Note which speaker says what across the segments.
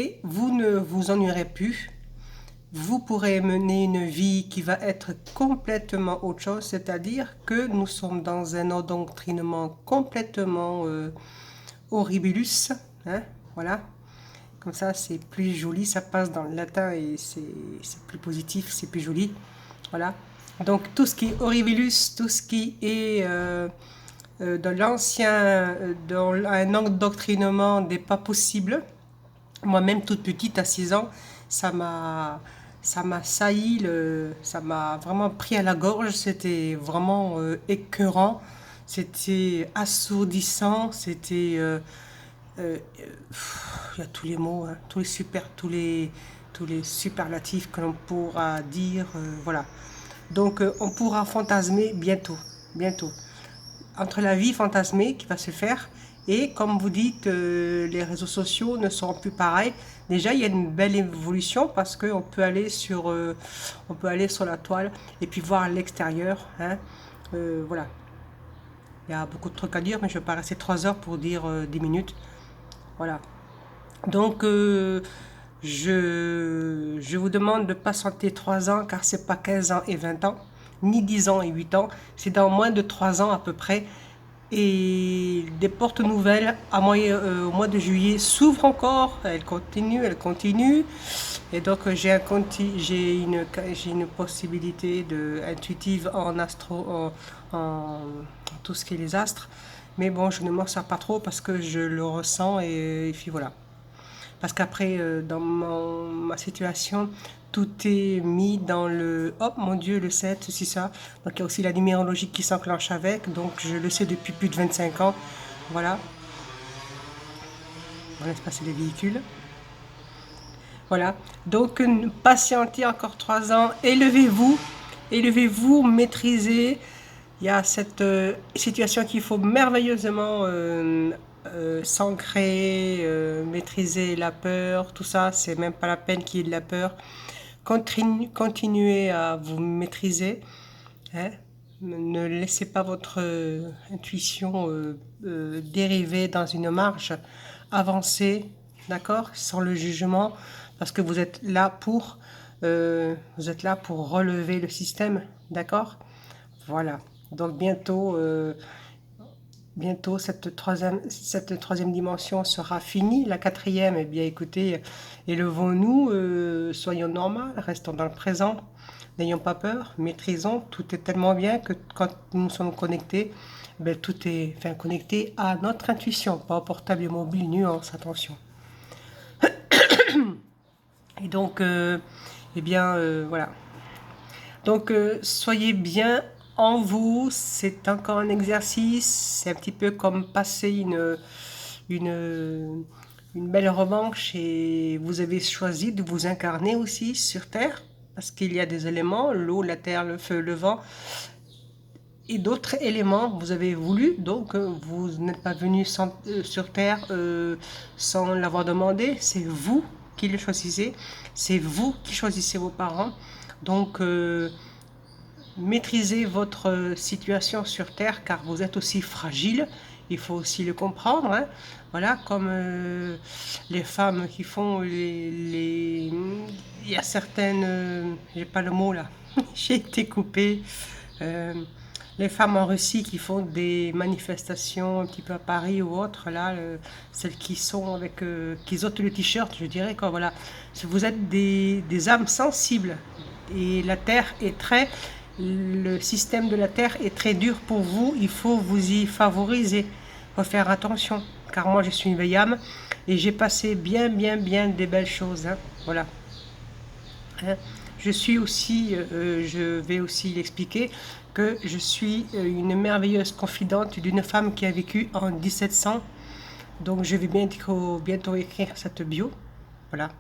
Speaker 1: et vous ne vous ennuierez plus. Vous pourrez mener une vie qui va être complètement autre chose, c'est-à-dire que nous sommes dans un endoctrinement complètement horribilus, hein, voilà. Comme ça, c'est plus joli, ça passe dans le latin et c'est plus positif, c'est plus joli, voilà. Donc tout ce qui est horribilus, tout ce qui est dans l'ancien, dans un endoctrinement des pas possibles. Moi-même, toute petite, à 6 ans, ça m'a, ça m'a sailli, ça m'a vraiment pris à la gorge. C'était vraiment écœurant, c'était assourdissant, c'était, il y a tous les mots, hein, tous les superlatifs que l'on pourra dire, voilà. Donc, on pourra fantasmer bientôt, bientôt entre la vie fantasmée qui va se faire et, comme vous dites, les réseaux sociaux ne seront plus pareils. Déjà, il y a une belle évolution parce qu'on peut on peut aller sur la toile et puis voir l'extérieur, hein. Voilà. Il y a beaucoup de trucs à dire, mais je vais pas rester 3 heures pour dire 10 minutes. Voilà. Donc, je vous demande de patienter 3 ans, car c'est pas 15 ans et 20 ans, ni 10 ans et 8 ans, c'est dans moins de 3 ans à peu près. Et des portes nouvelles au mois de juillet s'ouvrent encore, elles continuent, elles continuent. Et donc j'ai une possibilité intuitive en astro, en tout ce qui est les astres. Mais bon, je ne m'en sers pas trop parce que je le ressens et puis voilà. Parce qu'après, dans ma situation, tout est mis dans le oh mon Dieu, le 7 ceci, ça. Donc il y a aussi la numérologie qui s'enclenche avec. Donc je le sais depuis plus de 25 ans. Voilà. On laisse passer les véhicules. Voilà. Donc patientez encore 3 ans. Élevez-vous. Élevez-vous, maîtrisez. Il y a cette situation qu'il faut merveilleusement s'ancrer, maîtriser la peur, tout ça, c'est même pas la peine qu'il y ait de la peur. Continuez à vous maîtriser, hein. Ne laissez pas votre intuition dériver dans une marche. Avancez, d'accord, sans le jugement, parce que vous êtes là pour relever le système, d'accord. Voilà. Donc bientôt cette troisième dimension sera finie. La quatrième, eh bien écoutez, élevons-nous, soyons normaux, restons dans le présent, n'ayons pas peur, maîtrisons. Tout est tellement bien que quand nous sommes connectés, ben, tout est enfin, connecté à notre intuition, pas au portable et mobile, nuance, attention. Et donc, eh bien, voilà. Donc, soyez bien en vous, c'est encore un exercice, c'est un petit peu comme passer une, une belle revanche et vous avez choisi de vous incarner aussi sur Terre, parce qu'il y a des éléments, l'eau, la terre, le feu, le vent, et d'autres éléments, vous avez voulu, donc vous n'êtes pas venu sur Terre sans l'avoir demandé, c'est vous qui le choisissez, c'est vous qui choisissez vos parents, donc maîtrisez votre situation sur Terre car vous êtes aussi fragile, il faut aussi le comprendre, hein. Voilà, comme les femmes qui font il y a certaines, j'ai pas le mot là, j'ai été coupée, euh, les femmes en Russie qui font des manifestations un petit peu à Paris ou autre, là, celles qui sont avec, qui ôtent le t-shirt, je dirais, quoi, voilà. Vous êtes des âmes sensibles et la Terre est le système de la Terre est très dur pour vous, il faut vous y favoriser, il faut faire attention, car moi je suis une vieille âme et j'ai passé bien des belles choses, hein, voilà. Hein. Je suis aussi, je vais aussi l'expliquer, que je suis une merveilleuse confidente d'une femme qui a vécu en 1700, donc je vais bientôt écrire cette bio, voilà.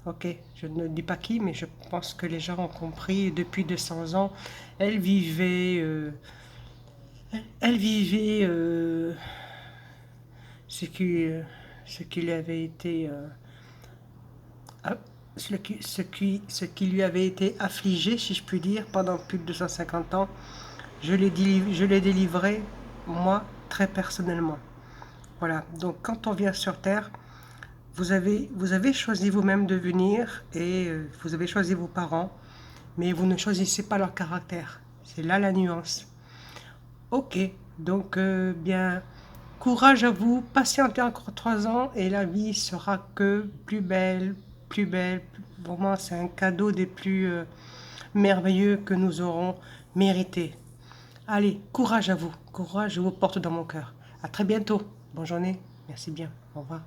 Speaker 1: Ok, je ne dis pas qui, mais je pense que les gens ont compris. Depuis 200 ans, elle vivait, elle vivait ce qui, ce qui lui avait été, ah, ce qui lui avait été affligé, si je puis dire, pendant plus de 250 ans. Je l'ai délivré, moi, très personnellement. Voilà, donc quand on vient sur Terre, vous avez choisi vous-même de venir et vous avez choisi vos parents, mais vous ne choisissez pas leur caractère. C'est là la nuance. Ok, donc bien, courage à vous, patientez encore 3 ans et la vie sera que plus belle, plus belle. Vraiment, c'est un cadeau des plus merveilleux que nous aurons mérité. Allez, courage à vous, courage, je vous porte dans mon cœur. À très bientôt, bonne journée, merci bien, au revoir.